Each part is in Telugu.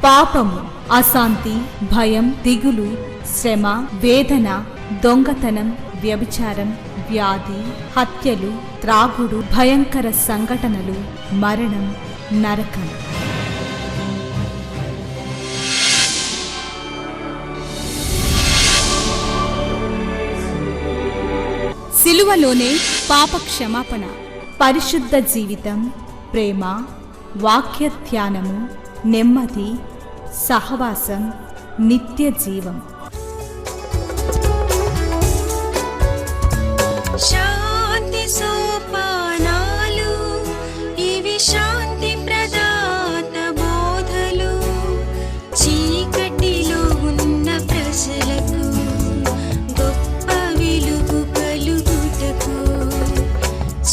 పాపము, అశాంతి, భయం, దిగులు, శ్రమ, వేదన, దొంగతనం, వ్యభిచారం, వ్యాధి, హత్యలు, త్రాగుడు, భయంకర సంఘటనలు, మరణం, నరకం. సిలువలోనే పాప క్షమాపణ, పరిశుద్ధ జీవితం, ప్రేమ, వాక్య ధ్యానము, నెమ్మది, సహవాసం, నిత్య జీవం. శాంతి సోపానాలు, ఇవి శాంతి ప్రదాత బోధలు. చీకటిలో ఉన్న ప్రజలకు గొప్ప వెలుగు కలుగుటకు,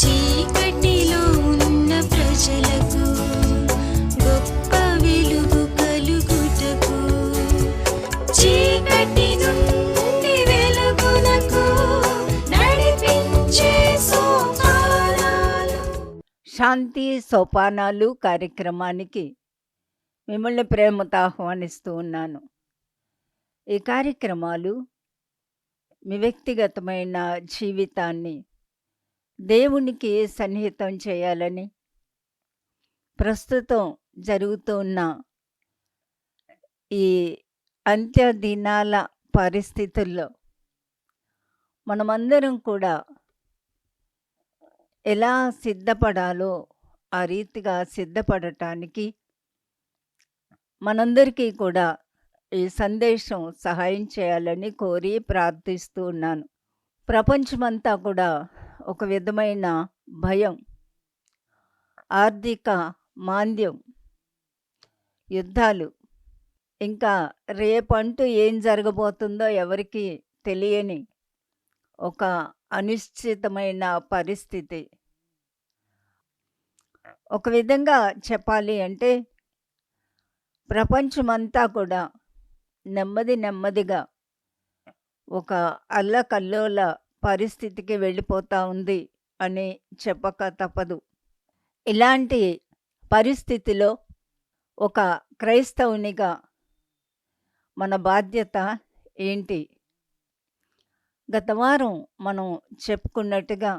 చీకటిలో ఉన్న ప్రజలకు గొప్ప వెలుగు కలుగుటకు, చీకటి నుండి వెలుగునకు నడిపించే సోపానాలు. శాంతి సోపానాలు కార్యక్రమానికి మిమ్మల్ని ప్రేమతో ఆహ్వానిస్తూ ఉన్నాను. ఈ కార్యక్రమాలు మీ వ్యక్తిగతమైన జీవితాన్ని దేవునికి సన్నిహితం చేయాలని, ప్రస్తుతం జరుగుతున్న ఈ అంత్య దినాల పరిస్థితుల్లో మనమందరం కూడా ఎలా సిద్ధపడాలో ఆ రీతిగా సిద్ధపడటానికి మనందరికీ కూడా ఈ సందేశం సహాయం చేయాలని కోరి ప్రార్థిస్తూ ఉన్నాను. ప్రపంచమంతా కూడా ఒక విధమైన భయం, ఆర్థిక మాంద్యం, యుద్ధాలు, ఇంకా రేపంటూ ఏం జరగబోతుందో ఎవరికి తెలియని ఒక అనిశ్చితమైన పరిస్థితి. ఒక విధంగా చెప్పాలి అంటే ప్రపంచమంతా కూడా నెమ్మదిగా ఒక అల్లకల్లోల పరిస్థితికి వెళ్ళిపోతూ ఉంది అని చెప్పక తప్పదు. ఇలాంటి పరిస్థితిలో ఒక క్రైస్తవునిగా మన బాధ్యత ఏంటి? గత వారం మనం చెప్పుకున్నట్టుగా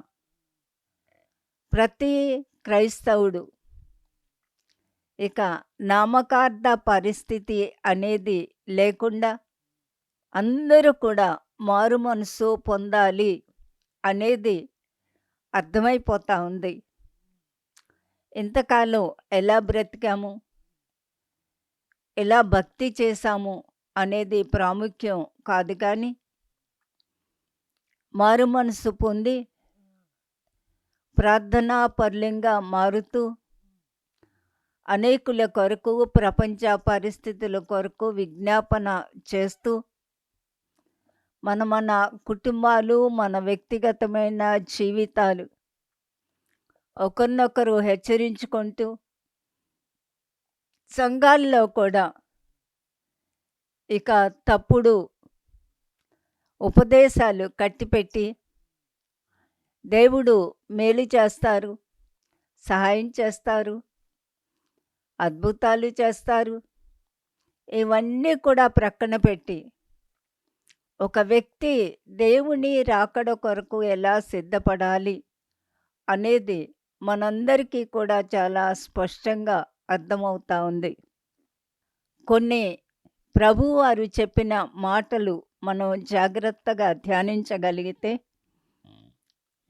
ప్రతి క్రైస్తవుడు ఇక నామకార్థ పరిస్థితి అనేది లేకుండా అందరూ కూడా మారు మనసు పొందాలి అనేది అర్థమైపోతూ ఉంది. ఇంతకాలం ఎలా బ్రతికాము, ఎలా భక్తి చేశాము అనేది ప్రాముఖ్యం కాదు, కానీ మారు మనసు పొంది ప్రార్థనా పరులంగా మారుతూ అనేకుల కొరకు, ప్రపంచ పరిస్థితుల కొరకు విజ్ఞాపన చేస్తూ మన కుటుంబాలు, మన వ్యక్తిగతమైన జీవితాలు ఒకరినొకరు హెచ్చరించుకుంటూ సంఘాల్లో కూడా ఇక తప్పుడు ఉపదేశాలు కట్టిపెట్టి దేవుడు మేలు చేస్తారు, సహాయం చేస్తారు, అద్భుతాలు చేస్తారు, ఇవన్నీ కూడా ప్రక్కన పెట్టి ఒక వ్యక్తి దేవుని రాకడ కొరకు ఎలా సిద్ధపడాలి అనేది మనందరికీ కూడా చాలా స్పష్టంగా అర్థమవుతా ఉంది. కొన్ని ప్రభువారు చెప్పిన మాటలు మనం జాగ్రత్తగా ధ్యానించగలిగితే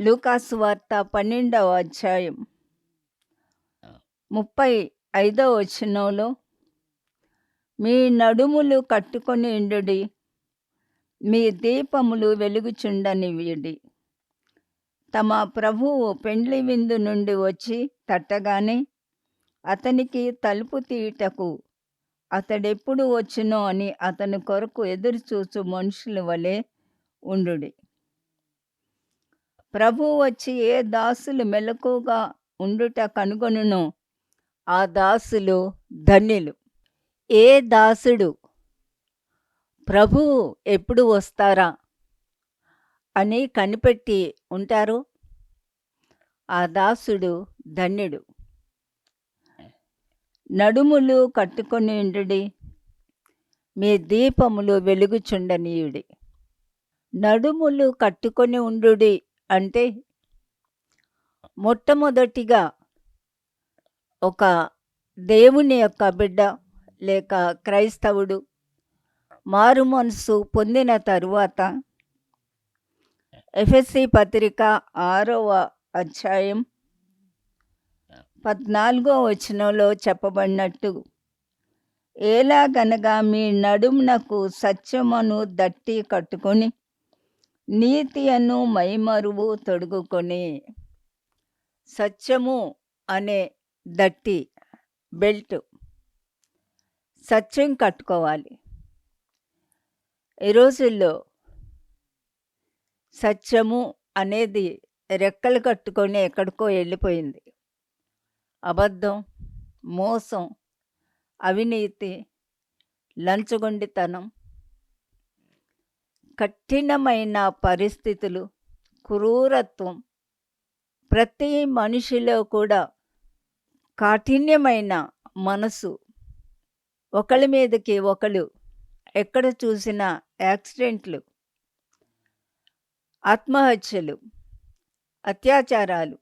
లూకాసు వార్త 12వ అధ్యాయం 35వ వచనంలో, మీ నడుములు కట్టుకొని ఉండుడి, మీ దీపములు వెలుగుచుండనివ్వండి. తమ ప్రభువు పెండ్లి విందు నుండి వచ్చి తట్టగానే అతనికి తలుపు తీయుటకు అతడెప్పుడు వచ్చునో అని అతని కొరకు ఎదురుచూచు మనుషుల వలె ఉండుడి. ప్రభువు వచ్చి ఏ దాసులు మెలకుగా ఉండుట కనుగొనునో ఆ దాసులు ధన్యులు. ఏ దాసుడు ప్రభువు ఎప్పుడు వస్తారా అని కనిపెట్టి ఉంటారో ఆ దాసుడు ధన్యుడు. నడుములు కట్టుకొనియుండుడి, మీ దీపములు వెలుగుచుండనీయుడి. నడుములు కట్టుకొని ఉండుడి అంటే మొట్టమొదటిగా ఒక దేవుని యొక్క బిడ్డ లేక క్రైస్తవుడు మారు మనసు పొందిన తరువాత ఎఫెసీ పత్రిక 6వ అధ్యాయం 14వ వచనంలో చెప్పబడినట్టు, ఎలాగనగా మీ నడుమునకు సత్యమును దట్టి కట్టుకొని నీతి అను మైమరువు తొడుగుకొని. సత్యము అనే దట్టి బెల్ట్, సత్యం కట్టుకోవాలి. ఈ రోజుల్లో సత్యము అనేది రెక్కలు కట్టుకొని ఎక్కడికో వెళ్ళిపోయింది. అబద్ధం, మోసం, అవినీతి, లంచగొండితనం, కఠినమైన పరిస్థితులు, క్రూరత్వం, ప్రతి మనిషిలో కూడా కాఠిన్యమైన మనసు, ఒకళ్ళ మీదకి ఒకళ్ళు, ఎక్కడ చూసినా యాక్సిడెంట్లు, ఆత్మహత్యలు, అత్యాచారాలు.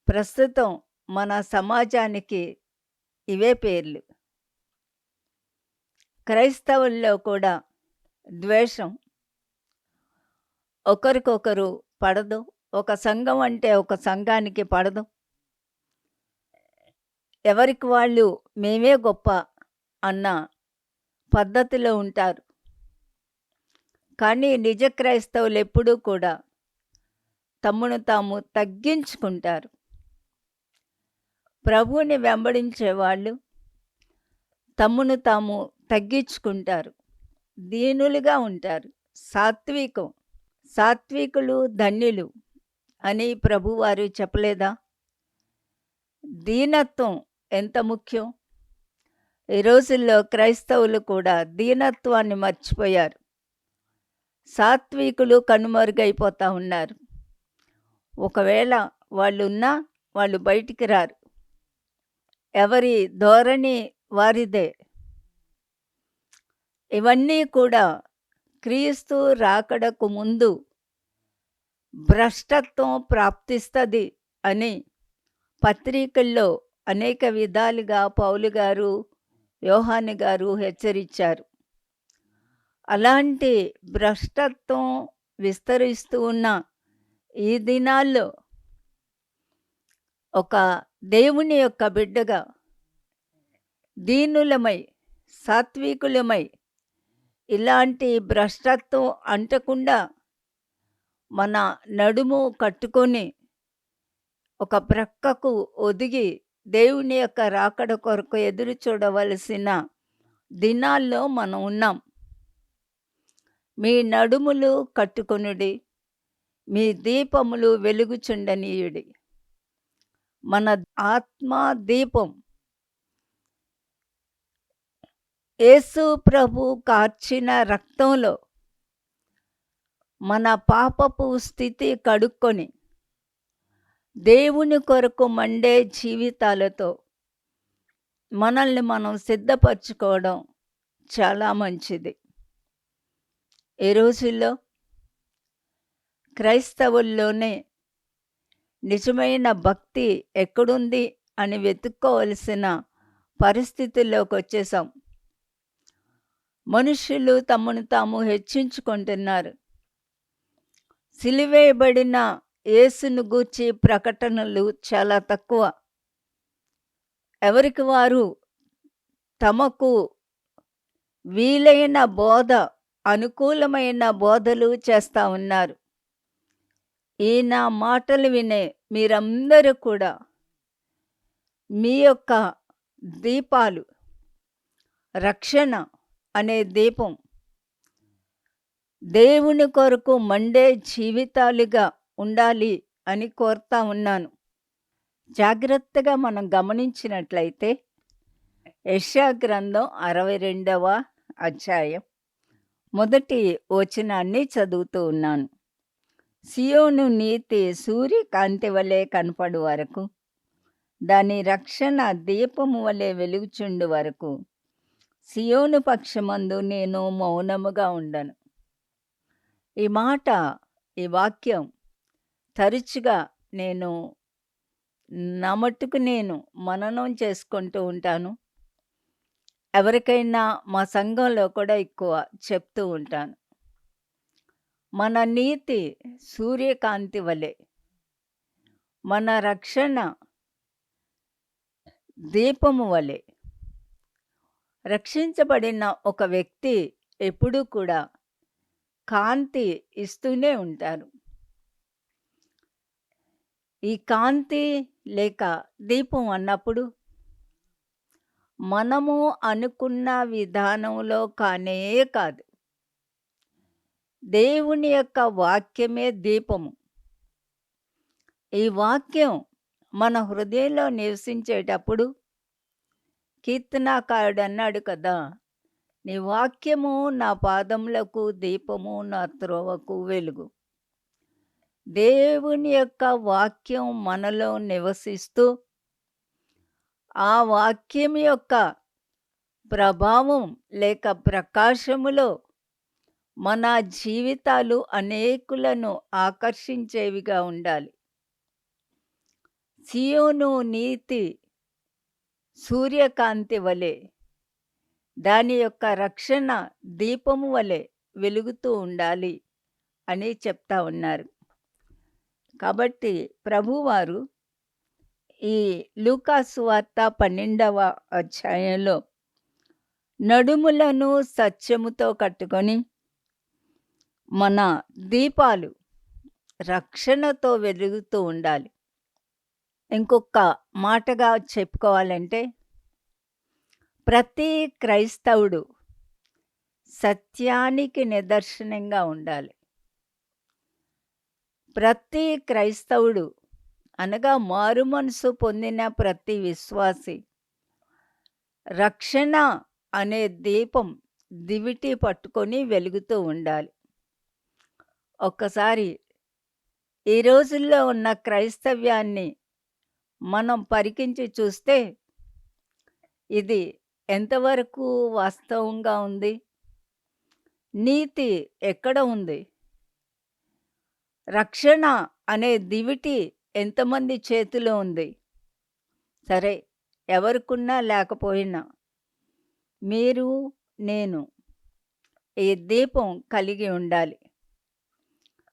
ప్రస్తుతం మన సమాజానికి ఇవే పేర్లు. క్రైస్తవుల్లో కూడా ద్వేషం, ఒకరికొకరు పడదు. ఒక సంఘం అంటే ఒక సంఘానికి పడదు. ఎవరికి వాళ్ళు మేమే గొప్ప అన్న పద్ధతిలో ఉంటారు. కానీ నిజ క్రైస్తవులు ఎప్పుడూ కూడా తమను తాము తగ్గించుకుంటారు. ప్రభువుని వెంబడించే వాళ్ళు తమను తాము తగ్గించుకుంటారు, దీనులుగా ఉంటారు. సాత్వికం, సాత్వికులు ధన్యులు అని ప్రభువారు చెప్పలేదా? దీనత్వం ఎంత ముఖ్యం. ఈ రోజుల్లో క్రైస్తవులు కూడా దీనత్వాన్ని మర్చిపోయారు. సాత్వికులు కనుమరుగైపోతూ ఉన్నారు. ఒకవేళ వాళ్ళు ఉన్నా వాళ్ళు బయటికి రారు. ఎవరి ధోరణి వారిదే. ఇవన్నీ కూడా క్రీస్తు రాకడకు ముందు భ్రష్టత్వం ప్రాప్తిస్తుంది అని పత్రికల్లో అనేక విధాలుగా పౌలు గారు, యోహాను గారు హెచ్చరించారు. అలాంటి భ్రష్టత్వం విస్తరిస్తూ ఉన్న ఈ దినాల్లో ఒక దేవుని యొక్క బిడ్డగా దీనులమై, సాత్వికులమై, ఇలాంటి భ్రష్టత్వం అంటకుండా మన నడుము కట్టుకొని ఒక ప్రక్కకు ఒదిగి దేవుని యొక్క రాకడ కొరకు ఎదురు చూడవలసిన దినాల్లో మనం ఉన్నాం. మీ నడుములు కట్టుకొనుడి, మీ దీపములు వెలుగుచుండనీయుడి. మన ఆత్మ దీపం యేసు ప్రభు కార్చిన రక్తంలో మన పాపపు స్థితి కడుక్కొని దేవుని కొరకు మండే జీవితాలతో మనల్ని మనం సిద్ధపరచుకోవడం చాలా మంచిది. ఈ రోజుల్లో క్రైస్తవుల్లోనే నిజమైన భక్తి ఎక్కడుంది అని వెతుక్కోవలసిన పరిస్థితుల్లోకి వచ్చేసాం. మనుషులు తమను తాము హెచ్చించుకుంటున్నారు. సిలువేయబడిన యేసును గూర్చి ప్రకటనలు చాలా తక్కువ. ఎవరికి వారు తమకు వీలైన బోధ, అనుకూలమైన బోధలు చేస్తూ ఉన్నారు. ఈ నా మాటలు వినే మీరందరూ కూడా మీ యొక్క దీపాలు, రక్షణ అనే దీపం దేవుని కొరకు మండే జీవితాలుగా ఉండాలి అని కోరుతా ఉన్నాను. జాగ్రత్తగా మనం గమనించినట్లయితే యెషయా గ్రంథం 62వ అధ్యాయం మొదటి వచనాన్ని చదువుతూ ఉన్నాను. సియోను నీతి సూర్యకాంతి వలె కనపడు వరకు దాని రక్షణ దీపము వలె వెలుగుచుండు వరకు సియోను పక్షమందు నేను మౌనముగా ఉండను. ఈ మాట, ఈ వాక్యం తరచుగా నేను నా మట్టుకు నేను మననం చేసుకుంటూ ఉంటాను. ఎవరికైనా మా సంఘంలో కూడా ఎక్కువ చెప్తూ ఉంటాను. మన నీతి సూర్యకాంతి వలె, మన రక్షణ దీపము వలె. రక్షించబడిన ఒక వ్యక్తి ఎప్పుడూ కూడా కాంతి ఇస్తూనే ఉంటారు. ఈ కాంతి లేక దీపం అన్నప్పుడు మనము అనుకున్న విధానంలో కానే కాదు. దేవుని యొక్క వాక్యమే దీపము. ఈ వాక్యం మన హృదయంలో నివసించేటప్పుడు కీర్తనాకారుడు అన్నాడు కదా, నీ వాక్యము నా పాదములకు దీపము, నా త్రోవకు వెలుగు. దేవుని యొక్క వాక్యం మనలో నివసిస్తూ ఆ వాక్యం యొక్క ప్రభావం లేక ప్రకాశములో మన జీవితాలు అనేకులను ఆకర్షించేవిగా ఉండాలి. సియోను నీతి సూర్యకాంతి వలె, దాని యొక్క రక్షణ దీపము వలె వెలుగుతూ ఉండాలి అని చెప్తా ఉన్నారు. కాబట్టి ప్రభువారు ఈ లూకా సువార్త 12వ అధ్యాయంలో నడుములను సత్యముతో కట్టుకొని మన దీపాలు రక్షణతో వెలుగుతూ ఉండాలి. ఇంకొక మాటగా చెప్పుకోవాలంటే ప్రతి క్రైస్తవుడు సత్యానికి నిదర్శనంగా ఉండాలి. ప్రతి క్రైస్తవుడు అనగా మారు మనసు పొందిన ప్రతి విశ్వాసి రక్షణ అనే దీపం దివిటి పట్టుకొని వెలుగుతూ ఉండాలి. ఒక్కసారి ఈ రోజుల్లో ఉన్న క్రైస్తవ్యాన్ని మనం పరికించి చూస్తే ఇది ఎంతవరకు వాస్తవంగా ఉంది? నీతి ఎక్కడ ఉంది? రక్షణ అనే దివిటి ఎంతమంది చేతిలో ఉంది? సరే, ఎవరికున్నా లేకపోయినా మీరు, నేను ఈ దీపం కలిగి ఉండాలి.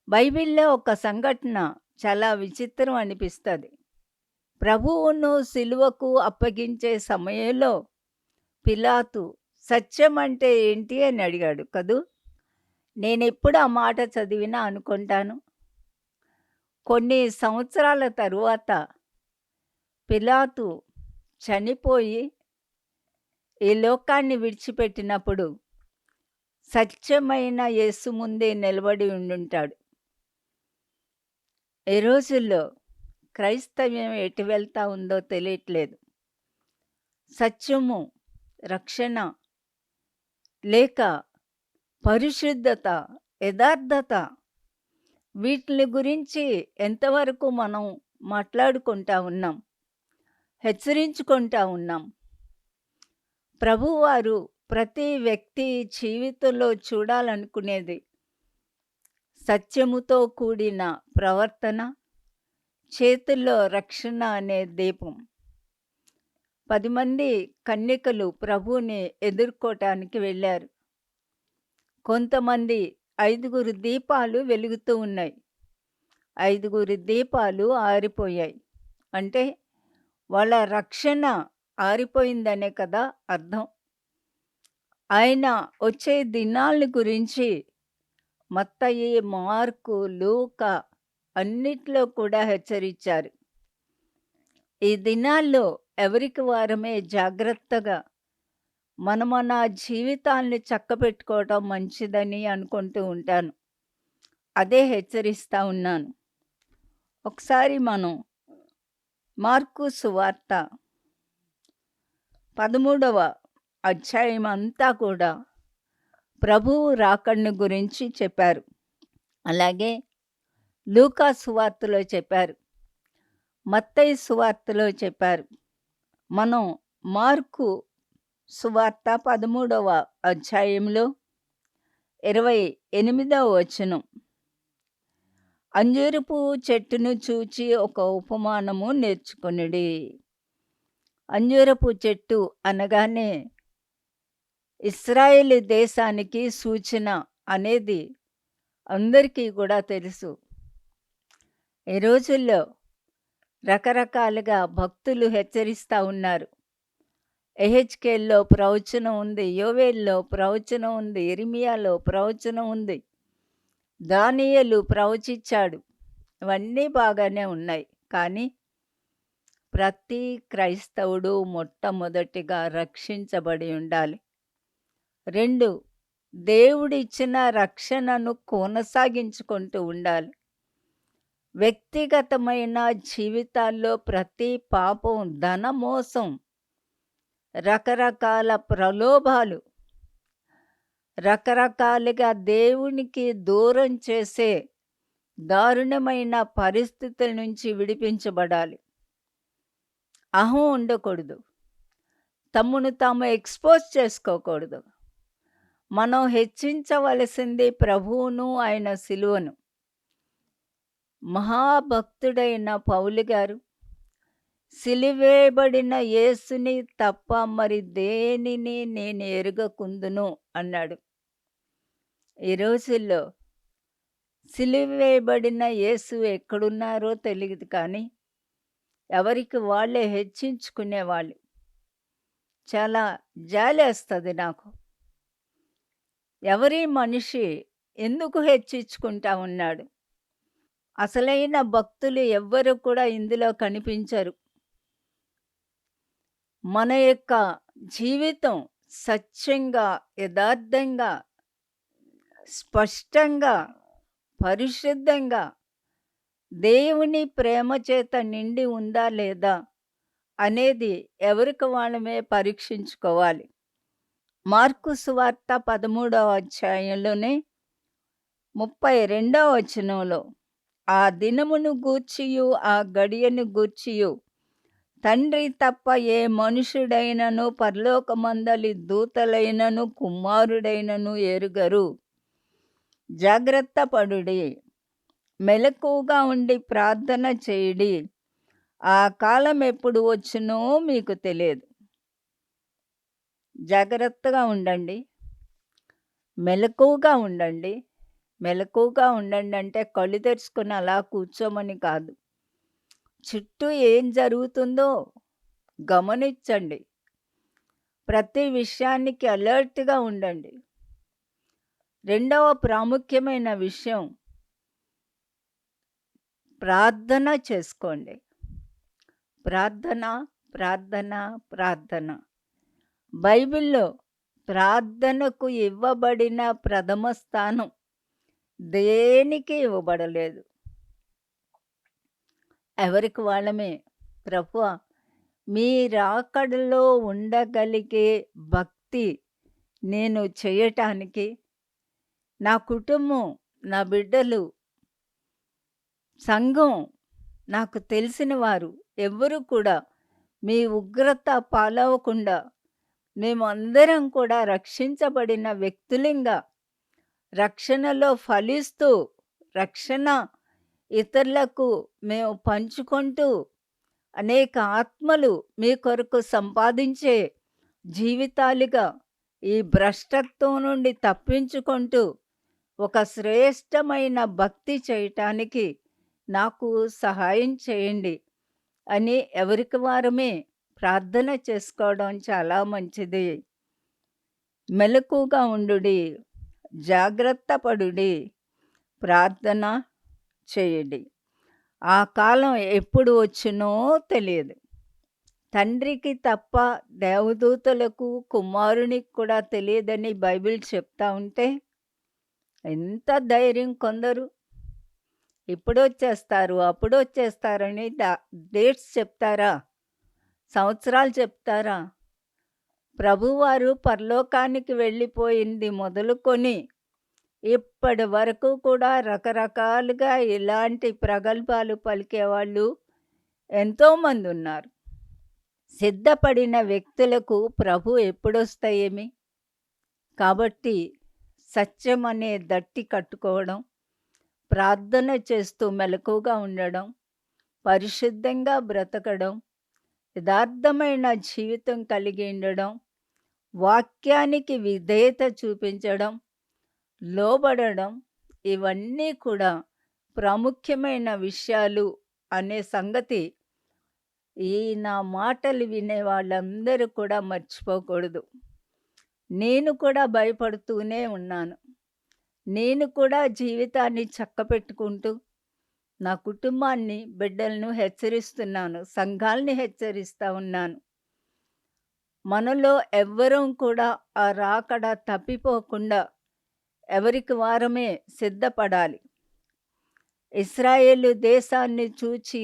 బైబిల్లో ఒక సంఘటన చాలా విచిత్రం అనిపిస్తుంది. ప్రభువును సిలువకు అప్పగించే సమయంలో పిలాతు సత్యం అంటే ఏంటి అని అడిగాడు కదూ. నేనెప్పుడు ఆ మాట చదివినా అనుకుంటాను, కొన్ని సంవత్సరాల తరువాత పిలాతు చనిపోయి ఈ లోకాన్ని విడిచిపెట్టినప్పుడు సత్యమైన యేసు ముందే నిలబడి ఉండుంటాడు. ఈ రోజుల్లో క్రైస్తవ్యం ఎటు వెళ్తా ఉందో తెలియట్లేదు. సత్యము, రక్షణ లేక పరిశుద్ధత, యథార్థత, వీటిని గురించి ఎంతవరకు మనం మాట్లాడుకుంటా ఉన్నాం, హెచ్చరించుకుంటా ఉన్నాం. ప్రభువారు ప్రతి వ్యక్తి జీవితంలో చూడాలనుకునేది సత్యముతో కూడిన ప్రవర్తన, చేతుల్లో రక్షణ అనే దీపం. 10 మంది కన్యకలు ప్రభువుని ఎదుర్కోవటానికి వెళ్ళారు. కొంతమంది 5 దీపాలు వెలుగుతూ ఉన్నాయి, 5 దీపాలు ఆరిపోయాయి. అంటే వాళ్ళ రక్షణ ఆరిపోయిందనే కదా అర్థం. ఆయన వచ్చే దినాల గురించి మత్తయి, మార్కు, లూకా అన్నిట్లో కూడా హెచ్చరించారు. ఈ దినాల్లో ఎవరికి వారమే జాగ్రత్తగా మన జీవితాల్ని చక్కబెట్టుకోవటం మంచిదని అనుకుంటూ ఉంటాను. అదే హెచ్చరిస్తూ ఉన్నాను. ఒకసారి మనం మార్కు సువార్త 13వ అధ్యాయం అంతా కూడా ప్రభువు రాకడను గురించి చెప్పారు. అలాగే లూకా సువార్తలో చెప్పారు. మత్తయి సువార్తలో చెప్పారు. మనం మార్కు సువార్త 13వ అధ్యాయంలో 28వ వచనం. అంజూరపు చెట్టును చూచి ఒక ఉపమానము నేర్చుకొనుడి. అంజూరపు చెట్టు అనగానే ఇశ్రాయేలు దేశానికి సూచన అనేది అందరికీ కూడా తెలుసు. ఈ రోజుల్లో రకరకాలుగా భక్తులు హెచ్చరిస్తూ ఉన్నారు. ఎహెచ్కేల్లో ప్రవచనం ఉంది, యోవేల్లో ప్రవచనం ఉంది, ఇర్మియాలో ప్రవచనం ఉంది, దానియేలు ప్రవచించాడు. ఇవన్నీ బాగానే ఉన్నాయి. కానీ ప్రతి క్రైస్తవుడు మొట్టమొదటిగా రక్షించబడి ఉండాలి. 2, దేవుడిచ్చిన రక్షణను కొనసాగించుకుంటూ ఉండాలి. వ్యక్తిగతమైన జీవితాల్లో ప్రతి పాపం, ధనమోసం, రకరకాల ప్రలోభాలు, రకరకాలుగా దేవునికి దూరం చేసే దారుణమైన పరిస్థితుల నుంచి విడిపించబడాలి. అహం ఉండకూడదు. తమను తాము ఎక్స్పోజ్ చేసుకోకూడదు. మనం హెచ్చించవలసింది ప్రభువును, ఆయన సిలువను. మహాభక్తుడైన పౌలు గారు సిలువేయబడిన యేసుని తప్ప మరి దేనిని నేను ఎరుగకుందును అన్నాడు. ఈ రోజుల్లో సిలువేయబడిన యేసు ఎక్కడున్నారో తెలియదు, కానీ ఎవరికి వాళ్ళే హెచ్చించుకునేవాళ్ళు. చాలా జాలేస్తుంది నాకు. ఎవరి మనిషి ఎందుకు హెచ్చించుకుంటా ఉన్నాడు? అసలైన భక్తులు ఎవ్వరు కూడా ఇందులో కనిపించరు. మన యొక్క జీవితం సత్యంగా, యథార్థంగా, స్పష్టంగా, పరిశుద్ధంగా దేవుని ప్రేమ చేత నిండి ఉందా లేదా అనేది ఎవరికి వాళ్ళమే పరీక్షించుకోవాలి. మార్కు సువార్త 13వ అధ్యాయంలోనే 32వ వచనంలో, ఆ దినమును గూర్చియు ఆ గడియను గూర్చియు తండ్రి తప్ప ఏ మనుషుడైనను పరలోకమందలి దూతలైనను కుమారుడైనను ఎరుగరు. జాగ్రత్త పడుడి, మెలకువగా ఉండి ప్రార్థన చేయుడి. ఆ కాలం ఎప్పుడు వచ్చునో మీకు తెలియదు. జాగ్రత్తగా ఉండండి, మెలకువగా ఉండండి. మెలకువగా ఉండండి అంటే కళ్ళు తెరుచుకొని అలా కూర్చోమని కాదు. చుట్టూ ఏం జరుగుతుందో గమనించండి. ప్రతి విషయానికి అలర్ట్గా ఉండండి. 2వ ప్రాముఖ్యమైన విషయం, ప్రార్థన చేసుకోండి. ప్రార్థన, ప్రార్థన, ప్రార్థన. బైబిల్లో ప్రార్థనకు ఇవ్వబడిన ప్రథమ స్థానం దేనికి ఇవ్వబడలేదు. ఎవరికి వాళ్ళమే, ప్రభువా మీ రాకడలో ఉండగలిగే భక్తి నేను చేయటానికి, నా కుటుంబం, నా బిడ్డలు, సంఘం, నాకు తెలిసిన వారు ఎవ్వరూ కూడా మీ ఉగ్రత పాలవకుండా మేము అందరం కూడా రక్షించబడిన వ్యక్తులంగా రక్షణలో ఫలిస్తూ, రక్షణ ఇతరులకు మేము పంచుకుంటూ అనేక ఆత్మలు మీ కొరకు సంపాదించే జీవితాలుగా ఈ భ్రష్టత్వం నుండి తప్పించుకుంటూ ఒక శ్రేష్టమైన భక్తి చేయటానికి నాకు సహాయం చేయండి అని ఎవరికి వారమే ప్రార్థన చేసుకోవడం చాలా మంచిది. మెలకుగా ఉండుడి, జాగ్రత్త పడుడి, ప్రార్థన చేయండి. ఆ కాలం ఎప్పుడు వచ్చునో తెలియదు. తండ్రికి తప్ప దేవదూతలకు, కుమారునికి కూడా తెలియదని బైబిల్ చెప్తా ఉంటే ఎంత ధైర్యం కొందరు. ఇప్పుడొచ్చేస్తారు, అప్పుడొచ్చేస్తారని డేట్స్ చెప్తారా? సంవత్సరాలు చెప్తారా? ప్రభువారు పరలోకానికి వెళ్ళిపోయింది మొదలుకొని ఇప్పటి వరకు కూడా రకరకాలుగా ఇలాంటి ప్రగల్భాలు పలికేవాళ్ళు ఎంతోమంది ఉన్నారు. సిద్ధపడిన వ్యక్తులకు ప్రభు ఎప్పుడొస్తాయేమి? కాబట్టి సత్యం అనే దట్టి కట్టుకోవడం, ప్రార్థన చేస్తూ మెలకువగా ఉండడం, పరిశుద్ధంగా బ్రతకడం, యథార్థమైన జీవితం కలిగి ఉండడం, వాక్యానికి విధేయత చూపించడం, లోబడడం, ఇవన్నీ కూడా ప్రాముఖ్యమైన విషయాలు అనే సంగతి ఈ నా మాటలు వినే వాళ్ళందరూ కూడా మర్చిపోకూడదు. నేను కూడా భయపడుతూనే ఉన్నాను. నేను కూడా జీవితాన్ని చక్కపెట్టుకుంటూ నా కుటుంబాన్ని, బిడ్డలను హెచ్చరిస్తున్నాను. సంఘాల్ని హెచ్చరిస్తా ఉన్నాను. మనలో ఎవ్వరం కూడా ఆ రాకడ తప్పిపోకుండా ఎవరికి వారమే సిద్ధపడాలి. ఇశ్రాయేలు దేశాన్ని చూచి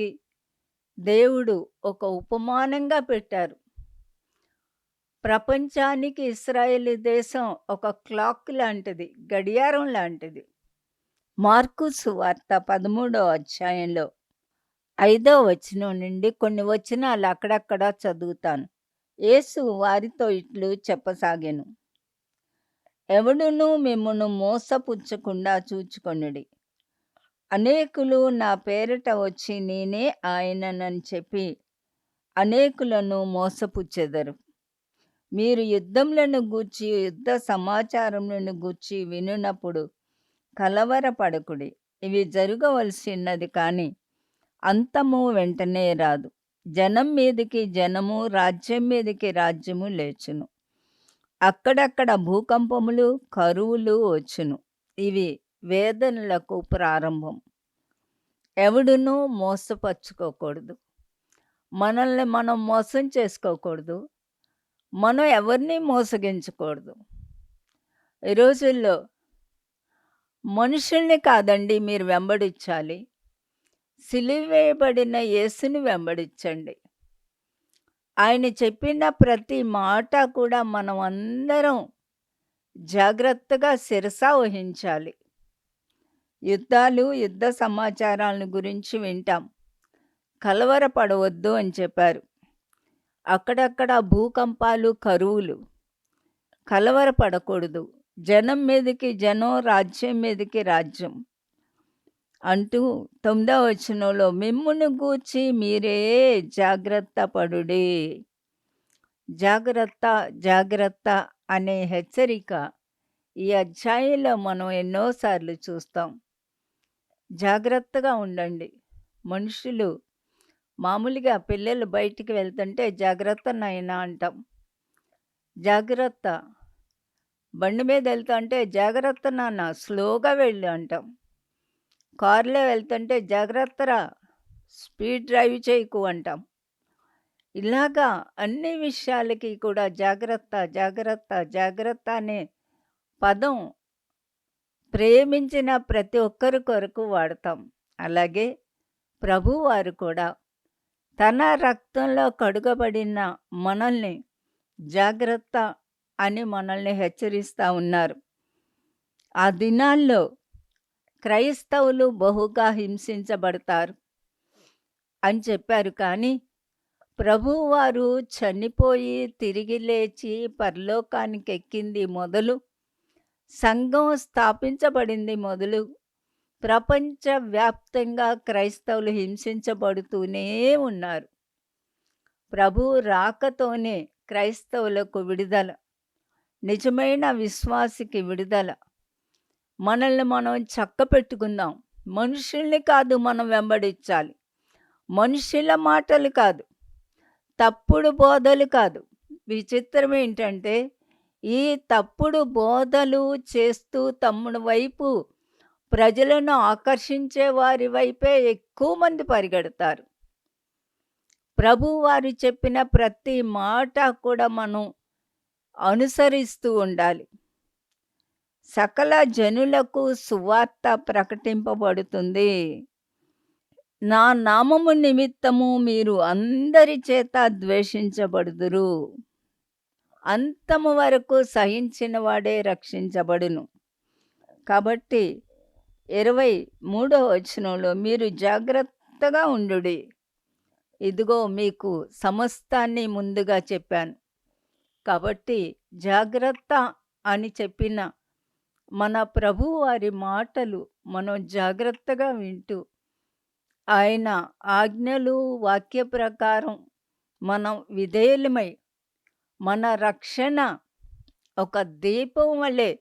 దేవుడు ఒక ఉపమానంగా పెట్టారు. ప్రపంచానికి ఇశ్రాయేలు దేశం ఒక క్లాక్ లాంటిది, గడియారం లాంటిది. మార్కు సువార్త 13వ అధ్యాయంలో 5వ వచనం నుండి కొన్ని వచనాలు అక్కడక్కడ చదువుతాను. యేసు వారితో ఇట్లు చెప్పసాగెను. ఎవడునూ మిమ్మును మోసపుచ్చకుండా చూచుకొనుడి. అనేకులు నా పేరిట వచ్చి నేనే ఆయననని చెప్పి అనేకులను మోసపుచ్చెదరు. మీరు యుద్ధములను గూర్చి, యుద్ధ సమాచారములను గూర్చి వినునప్పుడు కలవరపడకుడి. ఇవి జరగవలసినది కానీ అంతము వెంటనే రాదు. జనం మీదికి జనము, రాజ్యం మీదికి రాజ్యము లేచును. అక్కడక్కడ భూకంపములు, కరువులు వచ్చును. ఇవి వేదనలకు ప్రారంభం. ఎవడునూ మోసపరుచుకోకూడదు. మనల్ని మనం మోసం చేసుకోకూడదు. మనం ఎవరిని మోసగించకూడదు. ఈ రోజుల్లో మనుషుల్ని కాదండి మీరు వెంబడించాలి. సిలువ వేయబడిన యేసుని వెంబడించండి. ఆయన చెప్పిన ప్రతి మాట కూడా మనం అందరం జాగ్రత్తగా శిరస వహించాలి. యుద్ధాలు, యుద్ధ సమాచారాలను గురించి వింటాం. కలవరపడవద్దు అని చెప్పారు. అక్కడక్కడ భూకంపాలు, కరువులు. కలవరపడకూడదు. జనం మీదకి జనం, రాజ్యం మీదకి రాజ్యం అంటూ 9వ వచనంలో మిమ్మును గూర్చి మీరే జాగ్రత్త పడుడి. జాగ్రత్త, జాగ్రత్త అనే హెచ్చరిక ఈ అధ్యాయంలో మనం ఎన్నోసార్లు చూస్తాం. జాగ్రత్తగా ఉండండి. మనుషులు మామూలుగా పిల్లలు బయటికి వెళ్తుంటే జాగ్రత్త నాయనా అంటాం. జాగ్రత్త. బండి మీద వెళ్తుంటే జాగ్రత్త నాన్న, స్లోగా వెళ్ళు అంటాం. కారులో వెళ్తుంటే జాగ్రత్తరా, స్పీడ్ డ్రైవ్ చేయకు అంటాం. ఇలాగా అన్ని విషయాలకి కూడా జాగ్రత్త, జాగ్రత్త, జాగ్రత్త అనే పదం ప్రేమించిన ప్రతి ఒక్కరి కొరకు వాడతాం. అలాగే ప్రభువారు కూడా తన రక్తంలో కడుగబడిన మనల్ని జాగ్రత్త అని మనల్ని హెచ్చరిస్తూ ఉన్నారు. ఆ దినాల్లో క్రైస్తవులు బహుగా హింసించబడతారు అని చెప్పారు. కానీ ప్రభువారు చనిపోయి తిరిగి లేచి పరలోకానికి ఎక్కింది మొదలు, సంఘం స్థాపించబడింది మొదలు, ప్రపంచవ్యాప్తంగా క్రైస్తవులు హింసించబడుతూనే ఉన్నారు. ప్రభు రాకతోనే క్రైస్తవులకు విడుదల, నిజమైన విశ్వాసికి విడుదల. మనల్ని మనం చక్కపెట్టుకుందాం. మనుషుల్ని కాదు మనం వెంబడించాలి. మనుషుల మాటలు కాదు, తప్పుడు బోధలు కాదు. విచిత్రం ఏంటంటే ఈ తప్పుడు బోధలు చేస్తూ తమ్ముడు వైపు ప్రజలను ఆకర్షించే వారి వైపే ఎక్కువ మంది పరిగెడతారు. ప్రభువారు చెప్పిన ప్రతి మాట కూడా మనం అనుసరిస్తూ ఉండాలి. సకల జనులకు సువార్త ప్రకటింపబడుతుంది. నా నామము నిమిత్తము మీరు అందరి చేత ద్వేషించబడుదురు. అంతము వరకు సహించిన వాడే రక్షించబడును. కాబట్టి 23వ వచనంలో మీరు జాగ్రత్తగా ఉండుడి. ఇదిగో మీకు సమస్తాన్ని ముందుగా చెప్పాను. కాబట్టి జాగ్రత్త అని చెప్పిన మన ప్రభువు వారి మాటలు మనం జాగ్రత్తగా వింటూ ఆయన ఆజ్ఞలు వాక్య ప్రకారం మనం విధేయులమై మన రక్షణ ఒక దీపం వలె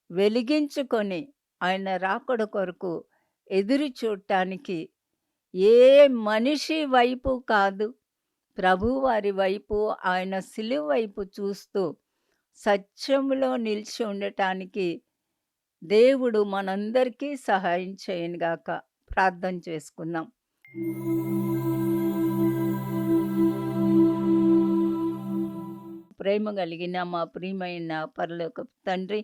వెలిగించుకొని ఆయన రాకడ కొరకు ఎదురు చూడటానికి ఏ మనిషి వైపు కాదు, ప్రభువారి వైపు, ఆయన సిలువ వైపు చూస్తూ సత్యములో నిలిచి ఉండటానికి దేవుడు మనందరికీ సహాయం చేయనుగాక. ప్రార్థన చేసుకుందాం. ప్రేమ కలిగిన మా ప్రియమైన పరలోకపు తండ్రి,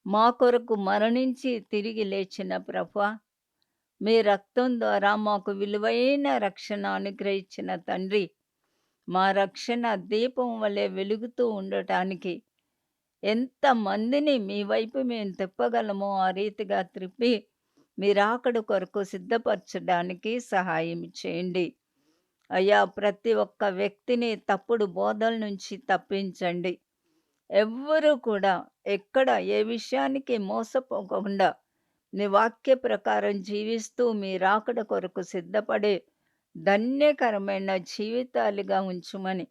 మా కొరకు మరణించి తిరిగి లేచిన ప్రభువా, మీ రక్తం ద్వారా మాకు విలువైన రక్షణ అనుగ్రహించిన తండ్రి, మా రక్షణ దీపం వలె వెలుగుతూ ఉండటానికి ఎంతమందిని మీ వైపు మేము తిప్పగలమో ఆ రీతిగా త్రిప్పి మీ రాకడ కొరకు సిద్ధపరచడానికి సహాయం చేయండి. అయ్యా, ప్రతి ఒక్క వ్యక్తిని తప్పుడు బోధల నుంచి తప్పించండి. ఎవ్వరూ కూడా ఎక్కడ ఏ విషయానికి మోసపోకుండా నీ వాక్య ప్రకారం జీవిస్తూ మీ రాకడ కొరకు సిద్ధపడే ధన్యకరమైన జీవితాలుగా ఉంచుమని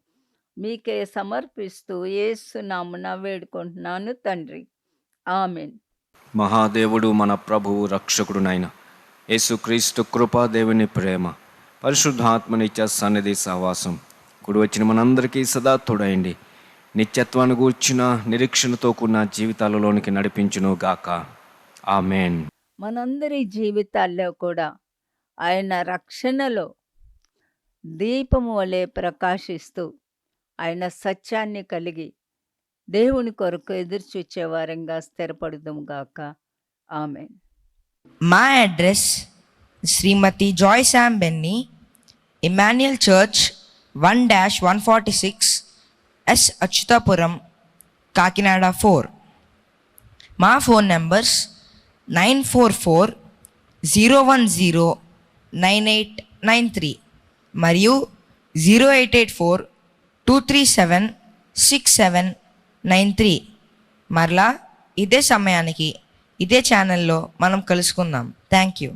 మీకే సమర్పిస్తూ యేసు నామమున వేడుకుంటున్నాను తండ్రి. ఆమెన్. మహాదేవుడు మన ప్రభువు రక్షకుడునైన యేసుక్రీస్తు కృపా, దేవుని ప్రేమ, పరిశుద్ధాత్మ నిత్య సన్నిధి సహవాసం కూడి వచ్చిన మనందరికీ సదా తోడైండి నిత్యత్వాన్ని గూర్చిన నిరీక్షణతో కూడిన జీవితాలలోనికి నడిపించును గాక. ఆమెన్. మనందరి జీవితాల్లో కూడా ఆయన రక్షణలో దీపము వలె ప్రకాశిస్తూ ఆయన సత్యాన్ని కలిగి దేవుని కొరకు ఎదురు చూచేవారంగా స్థిరపడుదుము గాక. ఆమెన్. మా అడ్రస్ శ్రీమతి Joy Sam Benny, Emmanuel church 1-146 S Achyutapuram, Kakinada 4. మా ఫోన్ నంబర్స్ 944-010-9893 మరియు 0884-237-6793. మరలా ఇదే సమయానికి ఇదే ఛానల్లో మనం కలుసుకుందాం. Thank you.